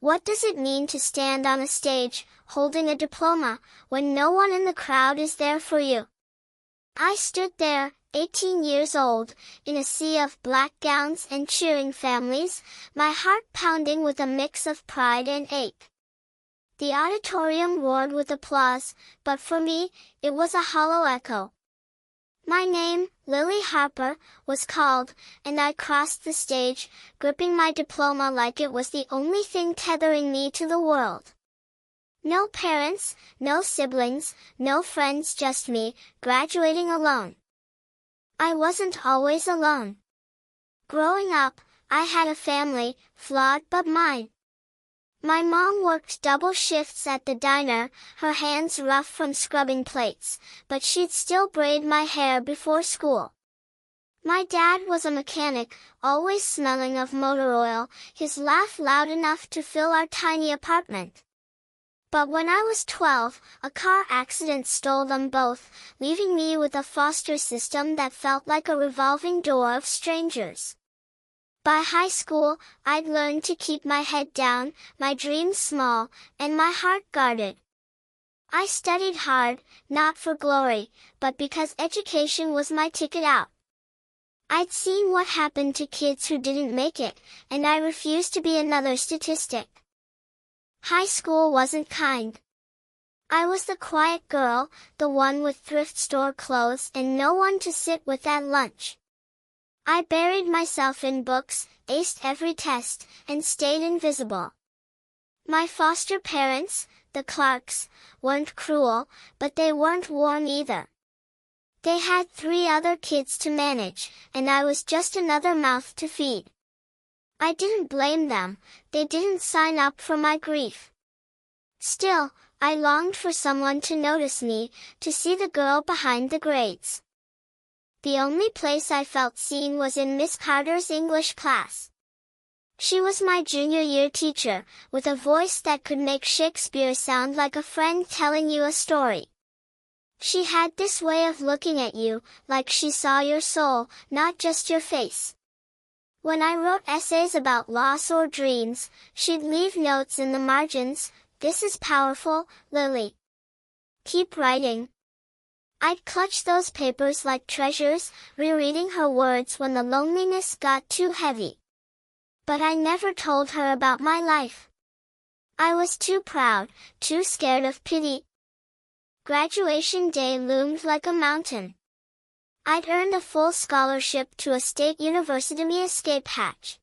What does it mean to stand on a stage, holding a diploma, when no one in the crowd is there for you? I stood there, 18 years old, in a sea of black gowns and cheering families, my heart pounding with a mix of pride and ache. The auditorium roared with applause, but for me, it was a hollow echo. My name, Lily Harper, was called, and I crossed the stage, gripping my diploma like it was the only thing tethering me to the world. No parents, no siblings, no friends, just me, graduating alone. I wasn't always alone. Growing up, I had a family, flawed but mine. My mom worked double shifts at the diner, her hands rough from scrubbing plates, but she'd still braid my hair before school. My dad was a mechanic, always smelling of motor oil, his laugh loud enough to fill our tiny apartment. But when I was 12, a car accident stole them both, leaving me with a foster system that felt like a revolving door of strangers. By high school, I'd learned to keep my head down, my dreams small, and my heart guarded. I studied hard, not for glory, but because education was my ticket out. I'd seen what happened to kids who didn't make it, and I refused to be another statistic. High school wasn't kind. I was the quiet girl, the one with thrift store clothes and no one to sit with at lunch. I buried myself in books, aced every test, and stayed invisible. My foster parents, the Clarks, weren't cruel, but they weren't warm either. They had 3 other kids to manage, and I was just another mouth to feed. I didn't blame them, they didn't sign up for my grief. Still, I longed for someone to notice me, to see the girl behind the grades. The only place I felt seen was in Miss Carter's English class. She was my junior year teacher, with a voice that could make Shakespeare sound like a friend telling you a story. She had this way of looking at you, like she saw your soul, not just your face. When I wrote essays about loss or dreams, she'd leave notes in the margins. This is powerful, Lily. Keep writing. I'd clutch those papers like treasures, rereading her words when the loneliness got too heavy. But I never told her about my life. I was too proud, too scared of pity. Graduation day loomed like a mountain. I'd earned a full scholarship to a state university escape hatch.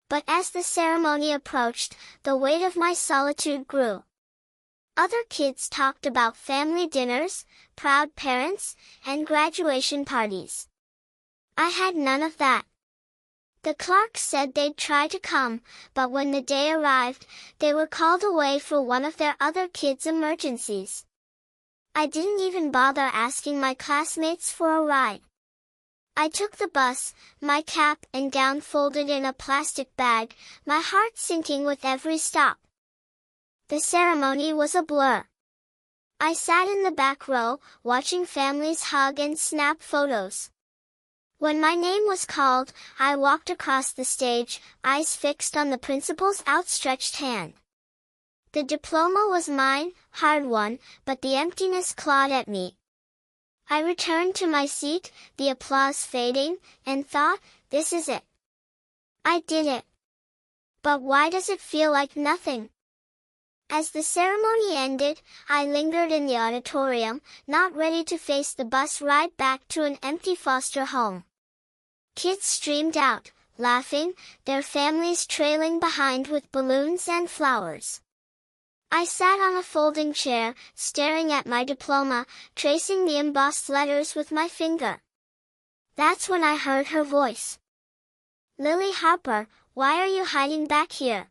But as the ceremony approached, the weight of my solitude grew. Other kids talked about family dinners, proud parents, and graduation parties. I had none of that. The Clarks said they'd try to come, but when the day arrived, they were called away for one of their other kids' emergencies. I didn't even bother asking my classmates for a ride. I took the bus, my cap and gown folded in a plastic bag, my heart sinking with every stop. The ceremony was a blur. I sat in the back row, watching families hug and snap photos. When my name was called, I walked across the stage, eyes fixed on the principal's outstretched hand. The diploma was mine, hard-won, but the emptiness clawed at me. I returned to my seat, the applause fading, and thought, this is it. I did it. But why does it feel like nothing? As the ceremony ended, I lingered in the auditorium, not ready to face the bus ride back to an empty foster home. Kids streamed out, laughing, their families trailing behind with balloons and flowers. I sat on a folding chair, staring at my diploma, tracing the embossed letters with my finger. That's when I heard her voice. Lily Harper, why are you hiding back here?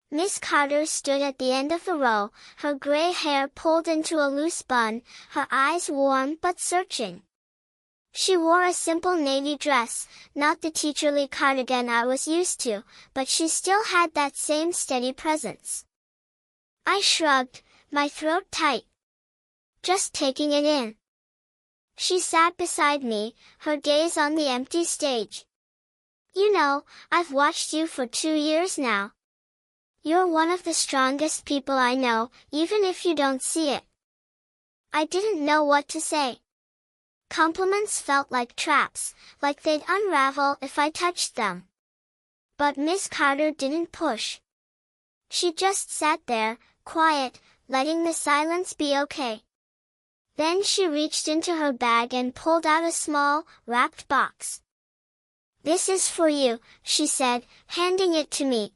Miss Carter stood at the end of the row, her gray hair pulled into a loose bun, her eyes warm but searching. She wore a simple navy dress, not the teacherly cardigan I was used to, but she still had that same steady presence. I shrugged, my throat tight. Just taking it in. She sat beside me, her gaze on the empty stage. You know, I've watched you for 2 years now. You're one of the strongest people I know, even if you don't see it. I didn't know what to say. Compliments felt like traps, like they'd unravel if I touched them. But Miss Carter didn't push. She just sat there, quiet, letting the silence be okay. Then she reached into her bag and pulled out a small, wrapped box. "This is for you," she said, handing it to me.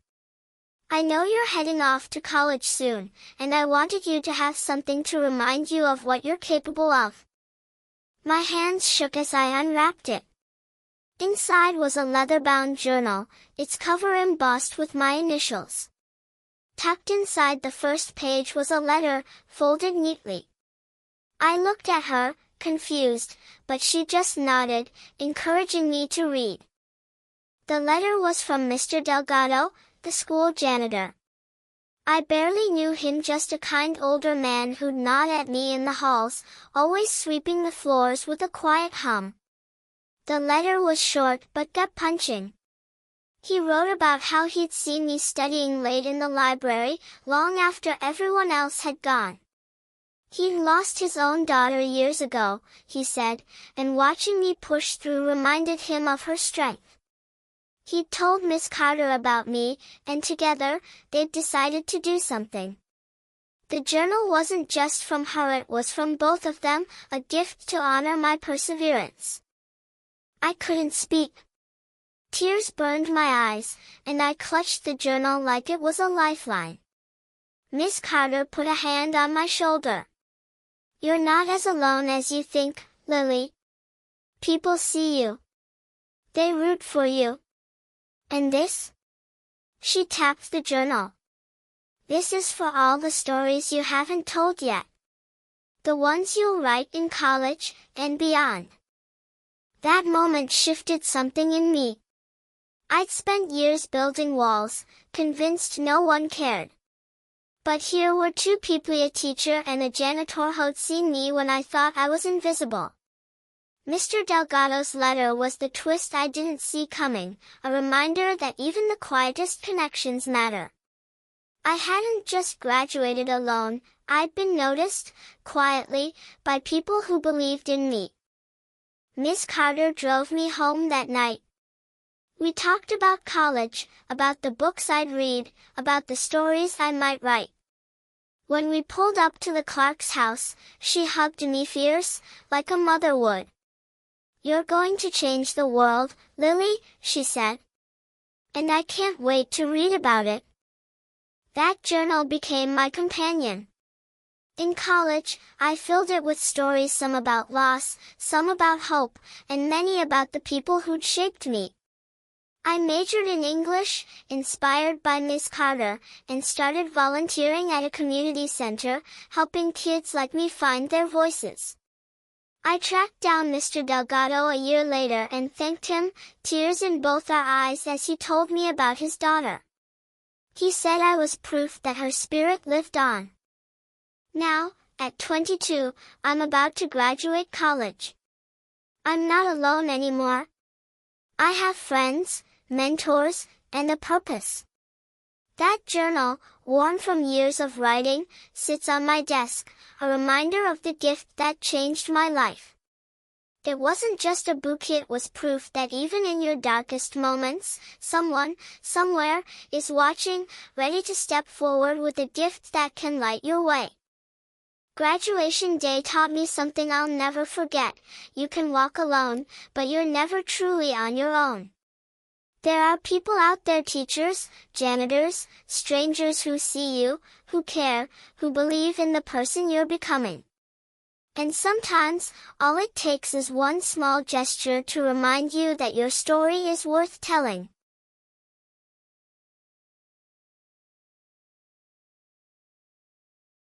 "I know you're heading off to college soon, and I wanted you to have something to remind you of what you're capable of." My hands shook as I unwrapped it. Inside was a leather-bound journal, its cover embossed with my initials. Tucked inside the first page was a letter, folded neatly. I looked at her, confused, but she just nodded, encouraging me to read. The letter was from Mr. Delgado, the school janitor. I barely knew him, just a kind older man who'd nod at me in the halls, always sweeping the floors with a quiet hum. The letter was short but gut-punching. He wrote about how he'd seen me studying late in the library, long after everyone else had gone. He'd lost his own daughter years ago, he said, and watching me push through reminded him of her strength. He'd told Miss Carter about me, and together, they'd decided to do something. The journal wasn't just from her, it was from both of them, a gift to honor my perseverance. I couldn't speak. Tears burned my eyes, and I clutched the journal like it was a lifeline. Miss Carter put a hand on my shoulder. "You're not as alone as you think, Lily. People see you. They root for you. And this?" She tapped the journal. "This is for all the stories you haven't told yet. The ones you'll write in college, and beyond." That moment shifted something in me. I'd spent years building walls, convinced no one cared. But here were two people, a teacher and a janitor, who'd seen me when I thought I was invisible. Mr. Delgado's letter was the twist I didn't see coming, a reminder that even the quietest connections matter. I hadn't just graduated alone, I'd been noticed, quietly, by people who believed in me. Miss Carter drove me home that night. We talked about college, about the books I'd read, about the stories I might write. When we pulled up to the Clark's house, she hugged me fierce, like a mother would. "You're going to change the world, Lily," she said. "And I can't wait to read about it." That journal became my companion. In college, I filled it with stories, some about loss, some about hope, and many about the people who'd shaped me. I majored in English, inspired by Miss Carter, and started volunteering at a community center, helping kids like me find their voices. I tracked down Mr. Delgado a year later and thanked him, tears in both our eyes, as he told me about his daughter. He said I was proof that her spirit lived on. Now, at 22, I'm about to graduate college. I'm not alone anymore. I have friends, mentors, and a purpose. That journal, worn from years of writing, sits on my desk, a reminder of the gift that changed my life. It wasn't just a book, it was proof that even in your darkest moments, someone, somewhere, is watching, ready to step forward with a gift that can light your way. Graduation day taught me something I'll never forget. You can walk alone, but you're never truly on your own. There are people out there, teachers, janitors, strangers, who see you, who care, who believe in the person you're becoming. And sometimes, all it takes is one small gesture to remind you that your story is worth telling.